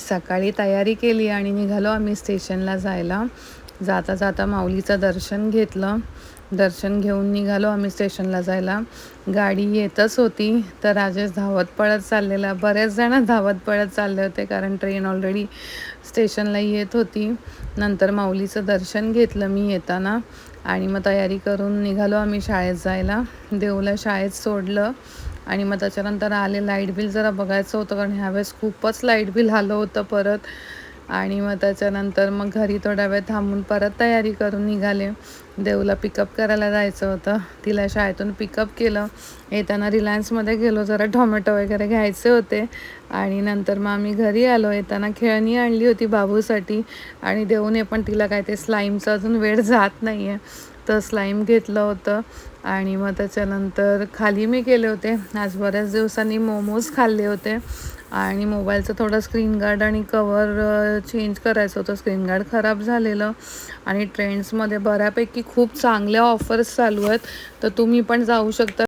सकाळी तयारी केली आणि निघालो आम्ही स्टेशनला जायला. जाता जाता माऊलीचं दर्शन घेतलं. दर्शन घेऊन निघालो आम्ही स्टेशनला जायला. गाडी येतच होती तर राजेश धावत पळत चाललेला. बरेच जण धावत पळत चालले होते कारण ट्रेन ऑलरेडी स्टेशनला येत होती. नंतर माऊलीचं दर्शन घेतलं मी येताना आणि मग तयारी करून निघालो आम्ही शाळेत जायला. देऊला शाळेत सोडलं आणि मग त्याच्यानंतर आले. लाईट बिल जरा बघायचं होतं कारण ह्यावेळेस खूपच लाईट बिल आलं होतं परत. आणि मग त्याच्यानंतर मग घरी थोड्या वेळ थांबून परत तयारी करून निघाले. देऊला पिकअप करायला जायचं होतं. तिला शाळेतून पिकअप केलं. येताना रिलायन्समध्ये गेलो, जरा टोमॅटो वगैरे घ्यायचे होते आणि नंतर मग आम्ही घरी आलो. येताना खेळणी आणली होती बाबूसाठी आणि देऊने पण तिला काय ते स्लाईमचं अजून वेळ जात नाही आहे तर स्लाईम घेतलं होतं. आणि मग त्याच्यानंतर खाली मी गेले होते. आज बऱ्याच दिवसांनी मोमोज खाल्ले होते आणि मोबाईलचं थोडं स्क्रीन गार्ड आणि कवर चेंज करायचं होतं. स्क्रीन गार्ड खराब झालेलं आणि ट्रेंड्समध्ये बऱ्यापैकी खूप चांगल्या ऑफर्स चालू आहेत तर तुम्ही पण जाऊ शकता.